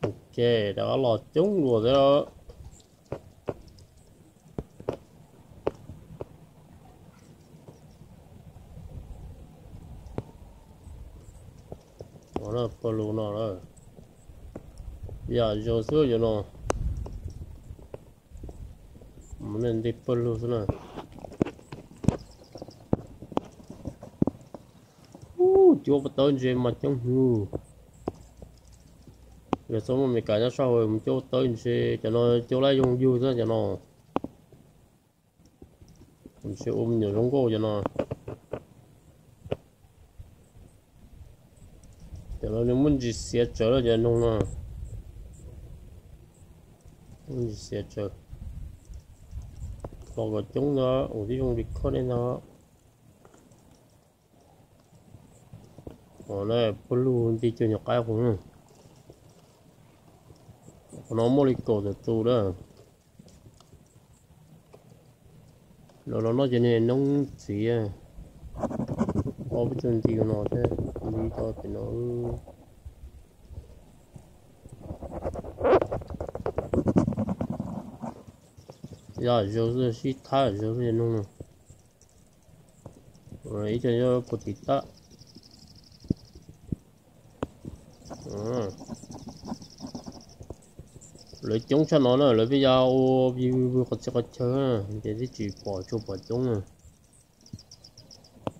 Ok, đã lọt trúng rồi đó. Đó là blue nó đó. Giờ vô số rồi nó. Mình nên đi blue số này. Chúa bắt tới gì mà trong hù. Giờ xong rồi mình cả cho sau rồi mình chúa tới gì cho nó chúa lấy dùng view đó cho nó. Mình sẽ ôm nhiều giống cô cho nó. Cho nó nếu muốn gì sẽ trở lại cho nó. Muốn gì sẽ trở. Còn cái chúng nó, ở đây dùng record này nó. Ở đây blue đi chơi nhọc cái cũng. Nó mới đi cổ được tu đó. Nó cho nên nông gì à. Có biết chân thì nó thế. Đi cho thì nó. Giờ rồi sẽ thay rồi nông. Rồi cho bột thịt ta. Lấy chúng cho nó lấy bây giờ vì có chơi để đi chỉ bỏ cho bỏ chúng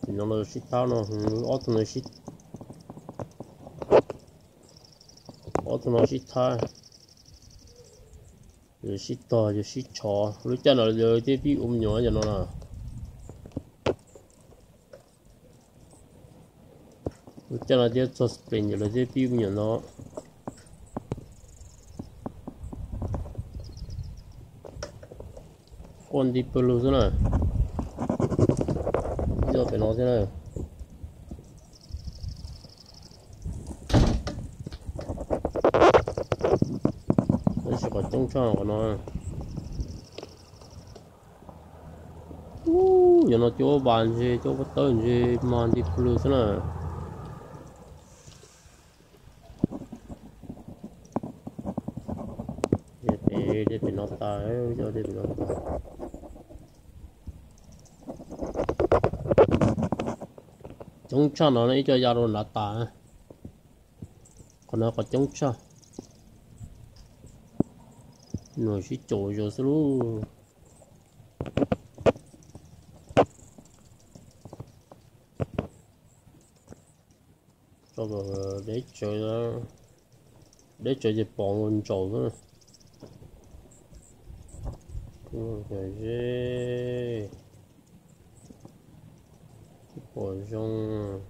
thì nó là shit tao nó auto nó shit tao rồi shit to rồi shit chó lúc cho nó rồi tiếp bị nhỏ cho nó là lúc cho nó tiếp cho spring rồi tiếp bị nhỏ nó con đi blue thế này giờ phải nói thế này nó sẽ có trong cho nó giờ nó chỗ bàn gì chỗ bắt tới gì mà đi blue thế này để nó tài cho để nó tài chống cho nó lấy cho gia đình là tài còn nó có chống cho nó chỉ trội rồi luôn cho rồi để chơi gì bọn mình trội nữa cái gì bổ sung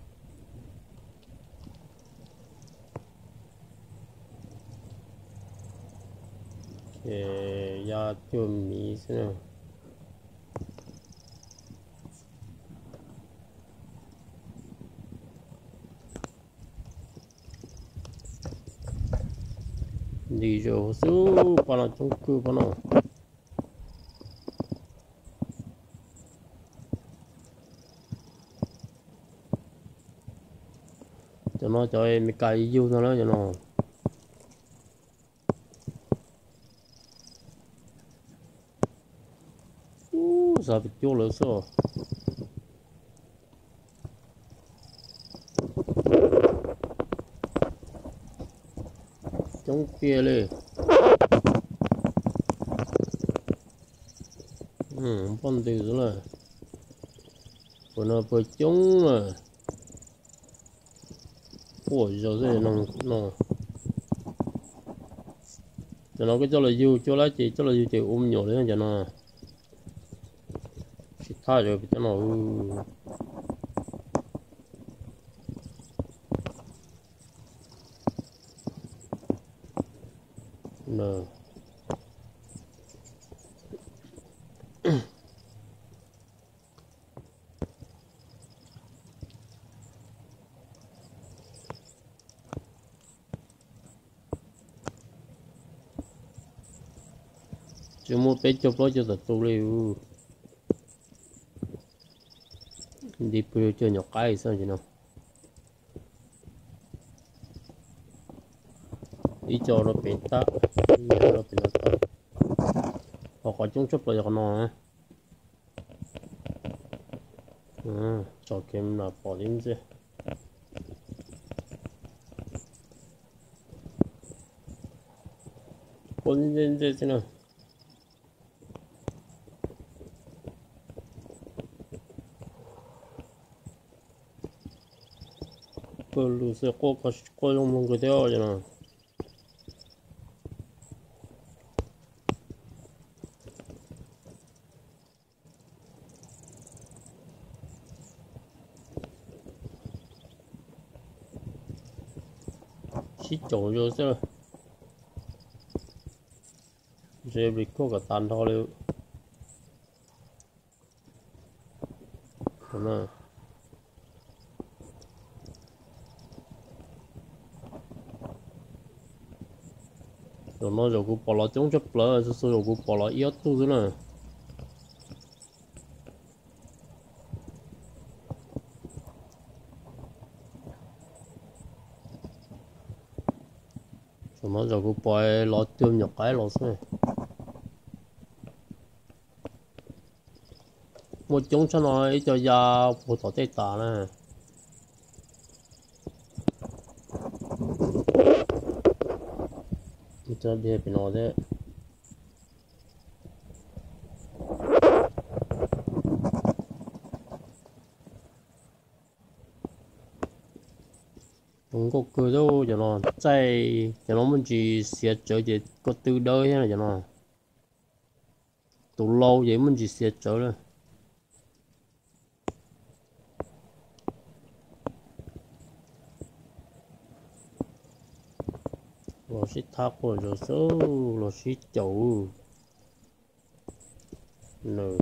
cái gia chuẩn bị xem đi rồi số bao nhiêu chung cư bao nhiêu cho nó cho em cài yêu cho nó sao bị chua lửa số chống kia lên con từ rồi là còn nó phải chống mà ôi giờ thế nó cho nó cái cho là yêu cho lá chị cho là yêu chị ôm nhỏ đấy cho nó chỉ thay rồi cho nó nè chỉ mua bé chụp nó cho thật tu liu đi bơi chơi nhọc cái sao chứ nào ý cho nó bị ta ý cho nó bị nó ta hoặc có chúng chụp lại cho nó cho kiếm là bỏ đến gì quân dân gì thế nào 별로 세 꼬가 꼬용문 그 되어잖아 시쪽 요새 이제 리코가 단다려 그러나 rồi nó rồi cũng bỏ lỡ chống chấp lỡ rồi cũng bỏ lỡ yếu tu thế này rồi nó rồi cũng bỏ lỡ tiêm nhập cái lỡ thế một chống cho nó cho ra một tổ tê tả này cho đi bên nó đấy không có cơ đâu cho nó chạy cho nó mình chỉ xịt trở về có từ đời hay là cho nó tụ lâu vậy mình chỉ xịt trở rồi nó sẽ thắc rồi rồi số nó sẽ chậu nữa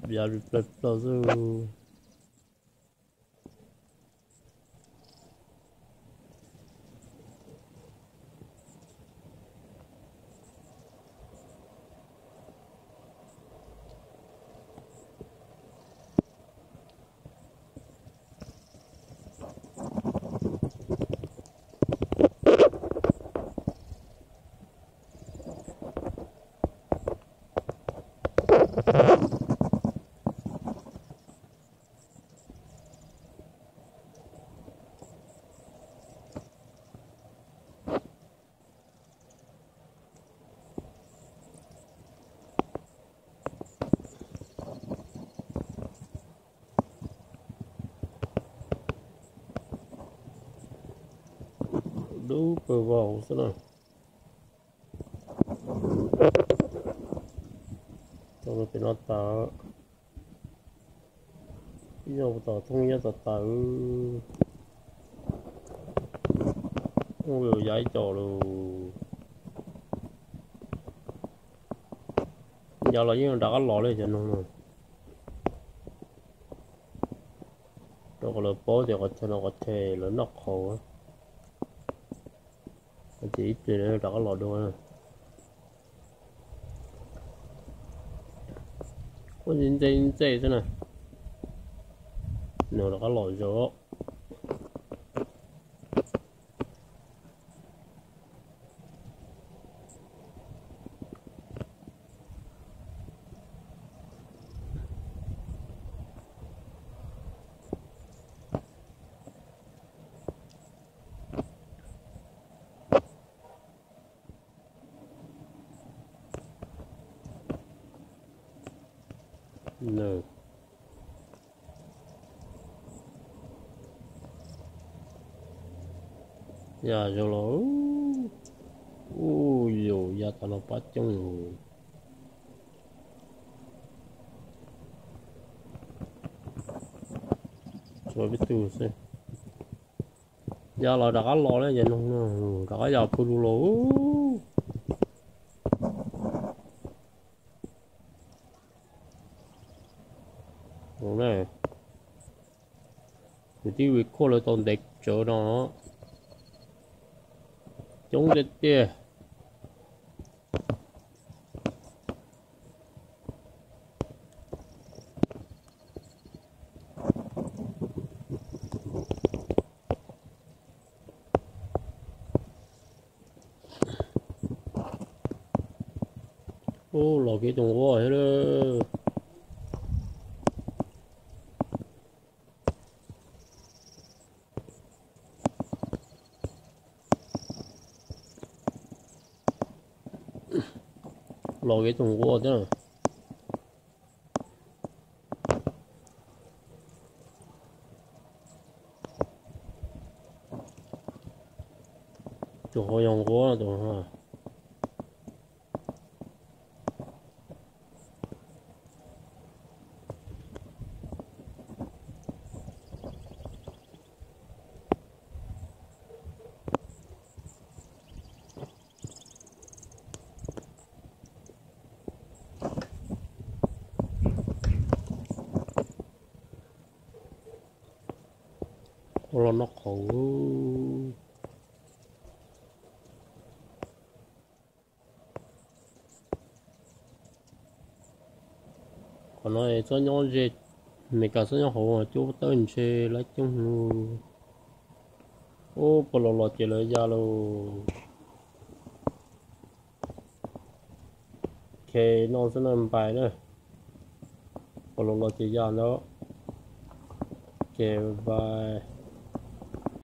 giờ được rồi đủ bờ vào thế nào cho nó bên nó tạo bây giờ tạo thông nhất là tạo không được giải trò luôn giờ là những đã có lọ lên cho nó rồi nó còn là bó thì có thể là nó khổ chỉ ít thì nó đã có lọ đâu có nhìn thế này nó đã có lọ rồi no giờ rồi lo ui dồi giờ tao nó bắt trong rồi rồi biết tu xem giờ là đã có lo đấy vậy không đã có giờ phụ lỗ đúng này thì đi việc cô lại toàn đẹp chỗ đó chống chết kia ô lò cái trồng hoa hết đó lò cái trồng hoa thế nào trồng hoa dòng hoa trồng hoa lò nó khổ còn nói cho nhau gì mình cả số nhau hổ mà chú tới mình chơi lấy chung luôn ô bỏ lò lò chỉ lấy ra luôn ok nó sẽ nằm bài nữa bỏ lò lò chỉ ra đó ok bye